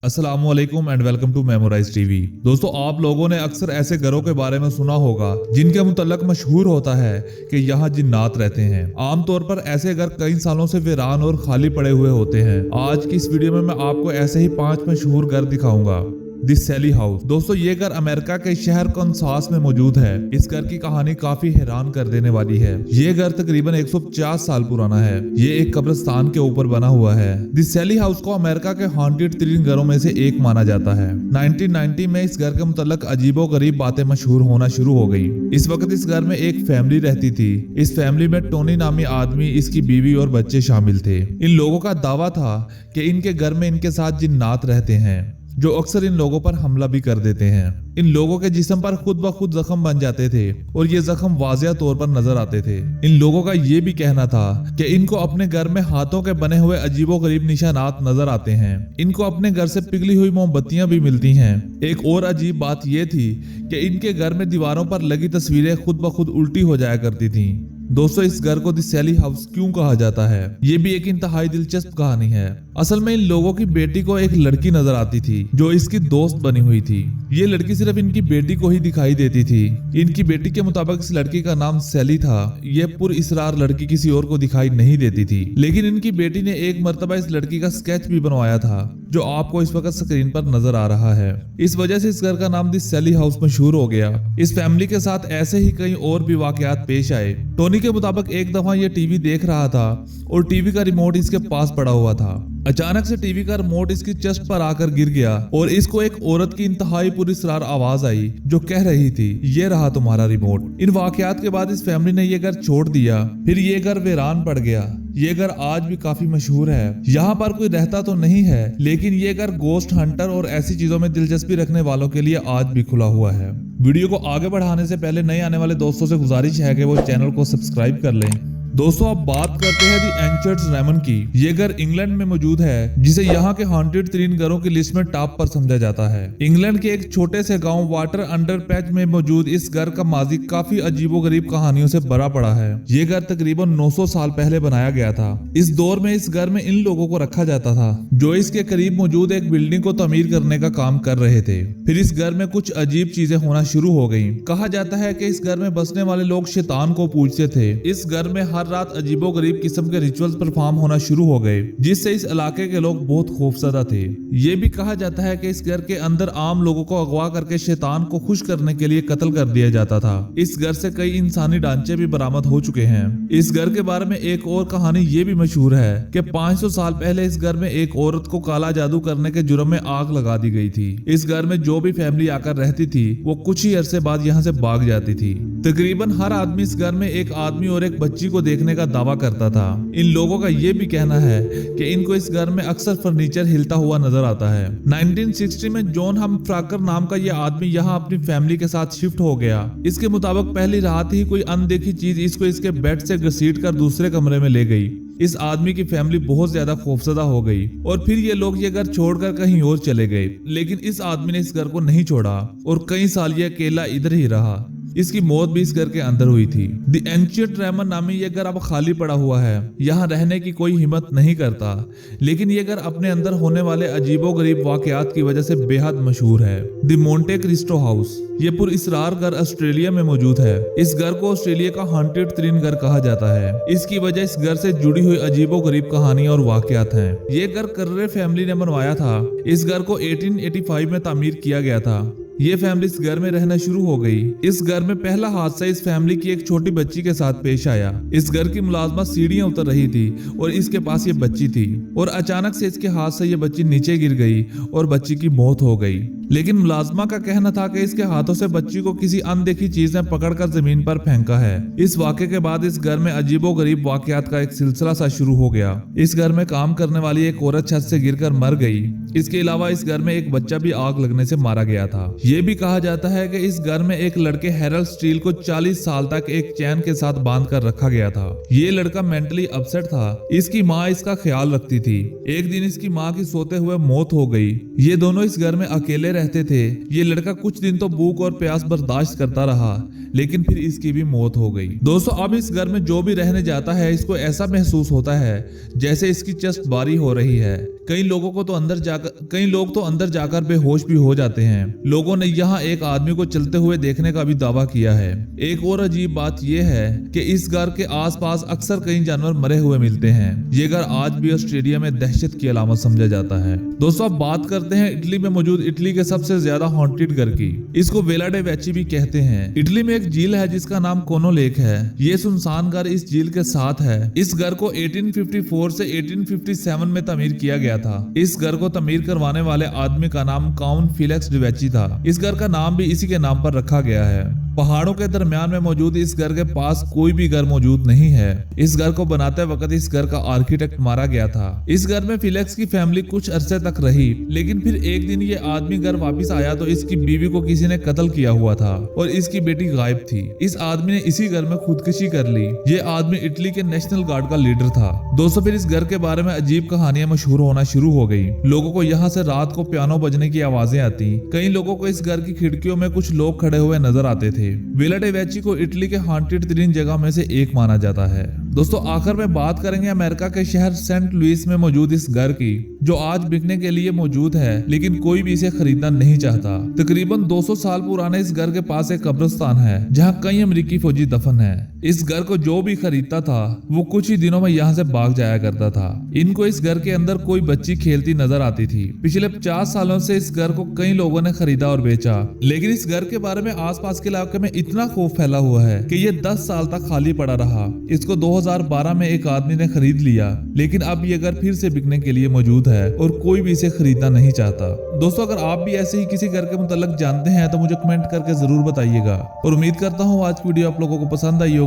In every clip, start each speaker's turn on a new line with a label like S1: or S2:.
S1: अस्सलामुअलैकुम and welcome to Memorize TV. दोस्तों, आप लोगों ने अक्सर ऐसे घरों के बारे में सुना होगा जिनके मुतल्लक मशहूर होता है कि यहाँ जिन्नात रहते हैं। आमतौर पर ऐसे घर कई सालों से वीरान और खाली पड़े हुए होते हैं। आज की इस वीडियो में मैं आपको ऐसे ही 5 मशहूर घर दिखाऊंगा। The Sally house. दोस्तों, ये घर अमेरिका के शहर कन्सास में मौजूद है। इस घर की कहानी काफी हैरान कर देने वाली है। ये घर तकरीबन 150 साल पुराना है। ये एक कब्रिस्तान के ऊपर बना हुआ है। द सैली हाउस को अमेरिका के हॉन्टेड 3 घरों में से एक माना जाता है। 1990 में इस घर के मुतल्लक अजीबो गरीब बातें मशहूर होना शुरू हो गई। इस वक्त इस घर में एक फैमिली रहती थी। इस फैमिली में टोनी नामी आदमी, इसकी बीवी और बच्चे शामिल थे। इन लोगों का दावा था कि इनके घर में इनके साथ जिन्नात रहते हैं जो अक्सर इन लोगों पर हमला भी कर देते हैं। इन लोगों के जिस्म पर खुद ब खुद जख्म बन जाते थे और ये जख्म वाज़िया तौर पर नजर आते थे। इन लोगों का ये भी कहना था कि इनको अपने घर में हाथों के बने हुए अजीबो गरीब निशानात नजर आते हैं। इनको अपने घर से पिघली हुई मोमबत्तियां भी मिलती हैं। एक और अजीब बात ये थी कि इनके घर में दीवारों पर लगी तस्वीरें खुद ब खुद उल्टी हो जाया करती थी। दोस्तों, इस घर को द सैली हाउस क्यों कहा जाता है, ये भी एक इंतहाई दिलचस्प कहानी है। असल में इन लोगों की बेटी को एक लड़की नजर आती थी जो इसकी दोस्त बनी हुई थी। ये लड़की सिर्फ इनकी बेटी को ही दिखाई देती थी। इनकी बेटी के मुताबिक इस लड़की का नाम सैली था। ये पुरइसरार लड़की किसी और को दिखाई नहीं देती थी, लेकिन इनकी बेटी ने एक मर्तबा इस लड़की का स्केच भी बनवाया था जो आपको इस वक्त स्क्रीन पर नजर आ रहा है। इस वजह से इस घर का नाम द सैली हाउस मशहूर हो गया। इस फैमिली के साथ ऐसे ही कई और भी वाकयात पेश आए। टोनी के मुताबिक एक दफा ये टीवी देख रहा था और टीवी का रिमोट इसके पास पड़ा हुआ था। अचानक से टीवी का रिमोट इसकी चेस्ट पर आकर गिर गया और इसको एक औरत की इंतहाई पुरइसरार आवाज आई जो कह रही थी, ये रहा तुम्हारा रिमोट। इन वाकयात के बाद इस फैमिली ने ये घर छोड़ दिया। फिर ये घर वीरान पड़ गया। ये घर आज भी काफी मशहूर है। यहाँ पर कोई रहता तो नहीं है, लेकिन ये घर गोस्ट हंटर और ऐसी चीजों में दिलचस्पी रखने वालों के लिए आज भी खुला हुआ है। वीडियो को आगे बढ़ाने से पहले नए आने वाले दोस्तों से गुजारिश है कि वो चैनल को सब्सक्राइब कर लें। दोस्तों, अब बात करते हैं दी एंचर्ट्स रेमन की। ये घर इंग्लैंड में मौजूद है, जिसे यहाँ के हॉन्टेड 3 घरों की लिस्ट में टॉप पर समझा जाता है। इंग्लैंड के एक छोटे से गांव वाटर अंडर पैच में मौजूद इस घर का माजी काफी अजीबोगरीब कहानियों से भरा पड़ा है। ये घर तकरीबन 900 साल पहले बनाया गया था। इस दौर में इस घर में इन लोगों को रखा जाता था जो इसके करीब मौजूद एक बिल्डिंग को तमीर करने का काम कर रहे थे। फिर इस घर में कुछ अजीब चीजें होना शुरू हो गयी। कहा जाता है कि इस घर में बसने वाले लोग शैतान को पूजते थे। इस घर में हर रात अजीबो गरीब किस्म के रिचुअल्स परफॉर्म होना शुरू हो गए, जिससे इस इलाके के लोग बहुत खौफजदा थे। ये भी कहा जाता है कि इस घर के अंदर आम लोगों को अगवा करके शैतान को खुश करने के लिए कत्ल कर दिया जाता था। इस घर से कई इंसानी ढांचे भी बरामद हो चुके हैं। इस घर के बारे में एक और कहानी ये भी मशहूर है कि 500 साल पहले इस घर में एक औरत को काला जादू करने के जुर्म में आग लगा दी गई थी। इस घर में जो भी फैमिली आकर रहती थी वो कुछ ही अरसे बाद यहाँ से भाग जाती थी। तकरीबन हर आदमी इस घर में एक आदमी और एक बच्ची को देखने का दावा करता था। इन लोगों का ये भी कहना है कि इनको इस घर में अक्सर फर्नीचर हिलता हुआ नजर आता है। 1960 में जॉन हम फ्राकर नाम का ये आदमी यहाँ अपनी फैमिली के साथ शिफ्ट हो गया। इसके मुताबिक पहली रात ही कोई अनदेखी चीज इसको इसके बेड से घसीट कर दूसरे कमरे में ले गई। इस आदमी की फैमिली बहुत ज्यादा खौफजदा हो गई और फिर ये लोग ये घर छोड़कर कहीं और चले गए। लेकिन इस आदमी ने इस घर को नहीं छोड़ा और कई साल ये अकेला इधर ही रहा। इसकी मौत भी इस घर के अंदर हुई थी। द एंशिएंट रेमन नामी ये घर अब खाली पड़ा हुआ है। यहाँ रहने की कोई हिम्मत नहीं करता, लेकिन ये घर अपने अंदर होने वाले अजीबो गरीब वाकयात की वजह से बेहद मशहूर है। The Monte Cristo house. ये पुरइसरार घर ऑस्ट्रेलिया में मौजूद है। इस घर को ऑस्ट्रेलिया का हॉन्टेड 3 घर कहा जाता है। इसकी वजह इस घर से जुड़ी हुई अजीबो गरीब कहानियां और वाकयात हैं। ये घर कर्रे फैमिली ने बनवाया था। इस घर को 1885 में तामीर किया गया था। ये फैमिली इस घर में रहना शुरू हो गई। इस घर में पहला हादसा इस फैमिली की एक छोटी बच्ची के साथ पेश आया। इस घर की मुलाजमा सीढ़ियां उतर रही थी और इसके पास ये बच्ची थी और अचानक से इसके हाथ से ये बच्ची नीचे गिर गई और बच्ची की मौत हो गई। लेकिन मुलाजमा का कहना था कि इसके हाथों से बच्ची को किसी अनदेखी चीज ने पकड़कर जमीन पर फेंका है। इस वाक़े के बाद इस घर में अजीबो गरीब वाकयात का एक सिलसिला सा शुरू हो गया। इस घर में काम करने वाली एक औरत छत से गिरकर मर गई। इसके अलावा इस घर में एक बच्चा भी आग लगने से मारा गया था। ये भी कहा जाता है कि इस घर में एक लड़के हैरल्ड स्टील को 40 साल तक एक चैन के साथ बांध कर रखा गया था। ये लड़का मेंटली अपसेट था। इसकी माँ इसका ख्याल रखती थी। एक दिन इसकी माँ की सोते हुए मौत हो गई। ये दोनों इस घर में अकेले रहते थे। ये लड़का कुछ दिन तो भूख और प्यास बर्दाश्त करता रहा, लेकिन फिर इसकी भी मौत हो गई। दोस्तों अब इस घर में जो भी रहने जाता है इसको ऐसा महसूस होता है जैसे इसकी चस्ट बारी हो रही है। कई लोग तो अंदर जाकर बेहोश भी हो जाते हैं। लोगों ने यहाँ एक आदमी को चलते हुए देखने का भी दावा किया है। एक और अजीब बात यह है कि इस घर के आसपास अक्सर कई जानवर मरे हुए मिलते हैं। ये घर आज भी ऑस्ट्रेलिया में दहशत की अलामत समझा जाता है। दोस्तों अब बात करते हैं इटली में मौजूद इटली के सबसे ज्यादा हॉन्टेड घर की। इसको वेला डे वेची भी कहते हैं। इटली में एक झील है जिसका नाम कोनो लेक है। ये सुनसान घर इस झील के साथ है। इस घर को 1854 से 1857 में तमीर किया गया था। इस घर को तमीर करवाने वाले आदमी का नाम काउंट फिलिक्स डुवेची था। इस घर का नाम भी इसी के नाम पर रखा गया है। पहाड़ों के दरमियान में मौजूद इस घर के पास कोई भी घर मौजूद नहीं है। इस घर को बनाते वक्त इस घर का आर्किटेक्ट मारा गया था। इस घर में फिलिक्स की फैमिली कुछ अरसे तक रही, लेकिन फिर एक दिन ये आदमी घर वापस आया तो इसकी बीवी को किसी ने कत्ल किया हुआ था और इसकी बेटी गायब थी। इस आदमी ने इसी घर में खुदकुशी कर ली। ये आदमी इटली के नेशनल गार्ड का लीडर था। दोस्तों फिर इस घर के बारे में अजीब कहानियां मशहूर होना शुरू हो गई। लोगों को यहाँ से रात को पियानो बजने की आवाजें आती। कई लोगों को इस घर की खिड़कियों में कुछ लोग खड़े हुए नजर आते थे। वेला डे वेची को इटली के हॉन्टेड तरीन जगह में से एक माना जाता है। दोस्तों आखिर में बात करेंगे अमेरिका के शहर सेंट लुइस में मौजूद इस घर की, जो आज बिकने के लिए मौजूद है, लेकिन कोई भी इसे खरीदना नहीं चाहता। तकरीबन 200 साल पुराने इस घर के पास एक कब्रिस्तान है जहां कई अमेरिकी फौजी दफन है। इस घर को जो भी खरीदता था वो कुछ ही दिनों में यहाँ से भाग जाया करता था। इनको इस घर के अंदर कोई बच्ची खेलती नजर आती थी। पिछले 50 सालों से इस घर को कई लोगों ने खरीदा और बेचा, लेकिन इस घर के बारे में आसपास के इलाके में इतना खौफ फैला हुआ है कि ये 10 साल तक खाली पड़ा रहा। इसको 2012 में एक आदमी ने खरीद लिया, लेकिन अब ये घर फिर से बिकने के लिए मौजूद है और कोई भी इसे खरीदना नहीं चाहता। दोस्तों अगर आप भी ऐसे ही किसी घर के मुताल्लिक जानते हैं तो मुझे कमेंट करके जरूर बताइएगा और उम्मीद करता हूँ आज की वीडियो आप लोगों को पसंद आई होगी।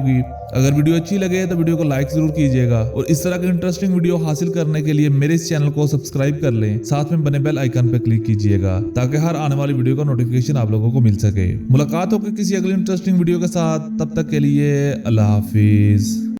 S1: अगर वीडियो अच्छी लगे तो वीडियो को लाइक जरूर कीजिएगा और इस तरह के इंटरेस्टिंग वीडियो हासिल करने के लिए मेरे इस चैनल को सब्सक्राइब कर लें। साथ में बने बेल आइकन पर क्लिक कीजिएगा ताकि हर आने वाली वीडियो का नोटिफिकेशन आप लोगों को मिल सके। मुलाकात होगी किसी अगली इंटरेस्टिंग वीडियो के साथ, तब तक के लिए अल्लाह हाफिज।